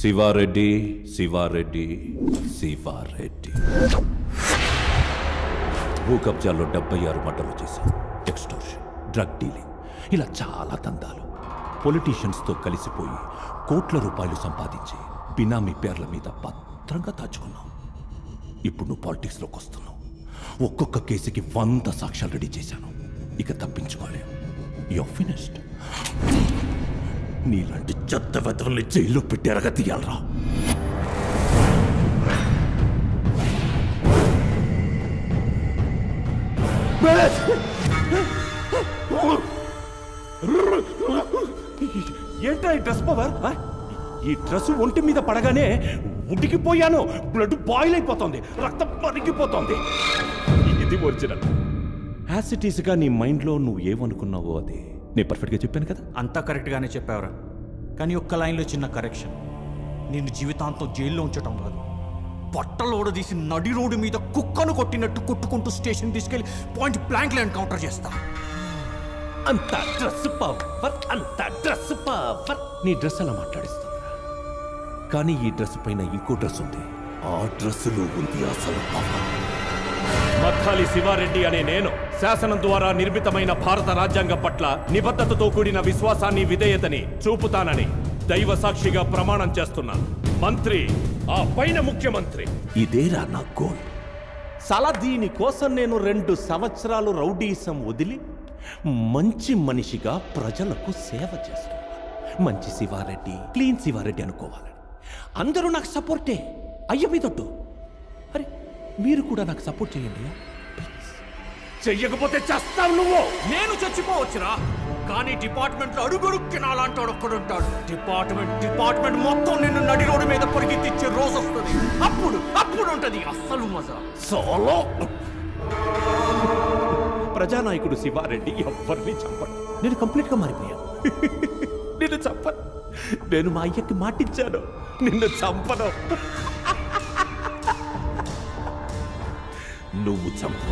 శివారెడ్డి శివారెడ్డి శివారెడ్డి భూ కబ్జాల్లో 76 మర్డర్లు చేశాం. ఎక్స్టోర్షన్, డ్రగ్ డీలింగ్, ఇలా చాలా దందాలు. పొలిటీషియన్స్తో కలిసిపోయి కోట్ల రూపాయలు సంపాదించి బినామీ పేర్ల మీద భద్రంగా దాచుకున్నాం. ఇప్పుడు నువ్వు పాలిటిక్స్లోకి వస్తున్నావు. ఒక్కొక్క కేసుకి 100 సాక్ష్యాలు రెడీ చేశాను. ఇక తప్పించుకోలేవు. Your finished. నీలాంటి చెత్త వెతల్ని జైల్లో పెట్టి ఎరగ తీయాలరా. ఏంట్రా ఈ డ్రెస్ పవర్? ఈ డ్రెస్ ఒంటి మీద పడగానే ఉడికిపోయాను. బ్లడ్ బాయిల్ అయిపోతుంది, రక్తం మరిగిపోతుంది. ఇది ఒరిజినల్. యాసిటీస్గా నీ మైండ్లో నువ్వు ఏమనుకున్నావో అది నేను పర్ఫెక్ట్గా చెప్పాను కదా. అంతా కరెక్ట్గానే చెప్పావురా. కానీ ఒక్క లైన్లో చిన్న కరెక్షన్. నేను జీవితాంతం జైల్లో ఉంచటం కాదు, బట్టలోడ తీసి నడి రోడ్డు మీద కుక్కను కొట్టినట్టు కొట్టుకుంటూ స్టేషన్ తీసుకెళ్లి పాయింట్ బ్లాంక్లో ఎన్కౌంటర్ చేస్తా. అంత డ్రెస్ పవర్, అంత డ్రెస్ పవర్. నీ డ్రెస్ అలా మాట్లాడిస్తుందిరా. కానీ ఈ డ్రెస్ పైన ఇంకో డ్రెస్ ఉంది. ఆ డ్రెస్సులో ఉంది అసలు పవర్. మద్దాలి శివారెడ్డి అనే నేను శాసనం ద్వారా నిర్మితమైన భారత రాజ్యాంగం పట్ల నిబద్ధతతో కూడిన విశ్వాసాన్ని, విధేయతని చూపుతానని దైవ సాక్షిగా ప్రమాణం చేస్తున్నాను. మంత్రి, ఆ పైన ముఖ్యమంత్రి. ఇదేరా నా గోల్. సలా దీనికోసం నేను 2 సంవత్సరాలు రౌడీసం వదిలి మంచి మనిషిగా ప్రజలకు సేవ చేస్తున్నా. మంచి శివారెడ్డి, క్లీన్ శివారెడ్డి అనుకోవాలని అందరూ నాకు సపోర్టే. అయ్య మీదొట్టు. అరే మీరు కూడా నాకు సపోర్ట్ చేయండి. చెయ్యకపోతే చేస్తావు నువ్వు. నేను చచ్చిపోవచ్చురా, కానీ డిపార్ట్మెంట్లో అడుగడుక్కి నాలాంటాడు ఒక్కడుంటాడు. డిపార్ట్మెంట్ మొత్తం నిన్ను నడి రోడ్డు మీద పరిగెత్తిచ్చే రోజు వస్తుంది. అప్పుడు ఉంటది అస్సలు మజా. సోలో ప్రజానాయకుడు శివారెడ్డి ఎవరిని చంపడు. నేను కంప్లీట్గా మారిపోయాను. నిన్ను చంపను. నేను మా అయ్యకి మాటిచ్చాను, నిన్ను చంపను. నువ్వు చంపు.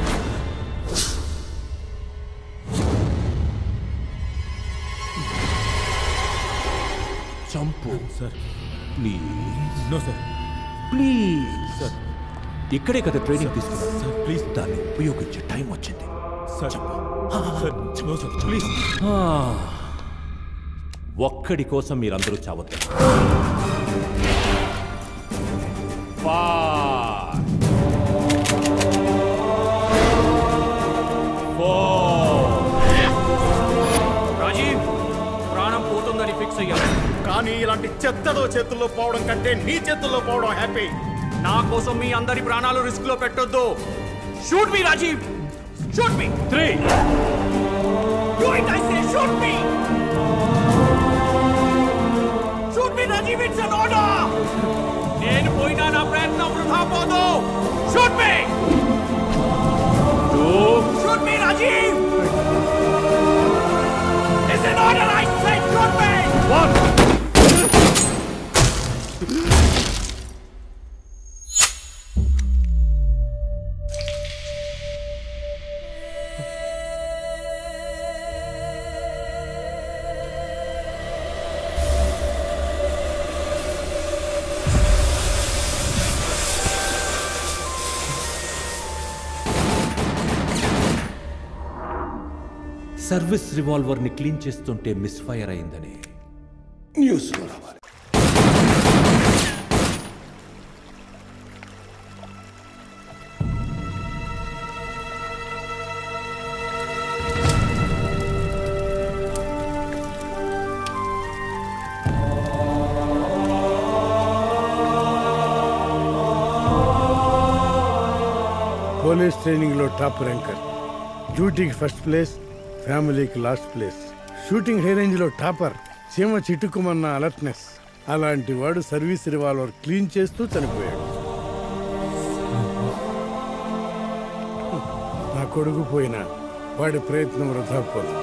చంపు sir, please. No sir, please sir. ఇక్కడే కదా ట్రైనింగ్ తీసుకున్నాను సార్. ప్లీజ్, దాన్ని ఉపయోగించే టైం వచ్చింది సార్. ప్లీజ్. ఒక్కడి కోసం మీరందరూ చావద్దు. రాజీవ్, ప్రాణం పోతుందని ఫిక్స్ అయ్యాను. కానీ ఇలాంటి చెత్తదో చేతుల్లో పోవడం కంటే నీ చేతుల్లో పోవడం హ్యాపీ. నా కోసం మీ అందరి ప్రాణాలు రిస్క్ లో పెట్టొద్దు. Shoot me Rajiv, shoot me. 3 Do it, I say, shoot me. Shoot me, Rajiv, it's an order. నేను పోయినా నా ప్రయత్నం వృధా పోదు. Shoot me. 2 Shoot me, Rajiv. It's an order, I say, shoot me. 1. Service రివాల్వర్ని క్లీన్ చేస్తుంటే మిస్ఫైర్ అయిందని న్యూస్లో రావాలి. పోలీస్ ట్రైనింగ్లో టాప్ ర్యాంకర్, డ్యూటీకి ఫస్ట్ ప్లేస్, ఫ్యామిలీకి లాస్ట్ ప్లేస్. షూటింగ్ హై రేంజ్లో టాపర్, చీమ చిట్టుకుమన్న అలర్ట్నెస్. అలాంటి వాడు సర్వీస్ రివాల్వర్ క్లీన్ చేస్తూ చనిపోయాడు. నా కొడుకు పోయినా వాడి ప్రయత్నం వృధా పోదు.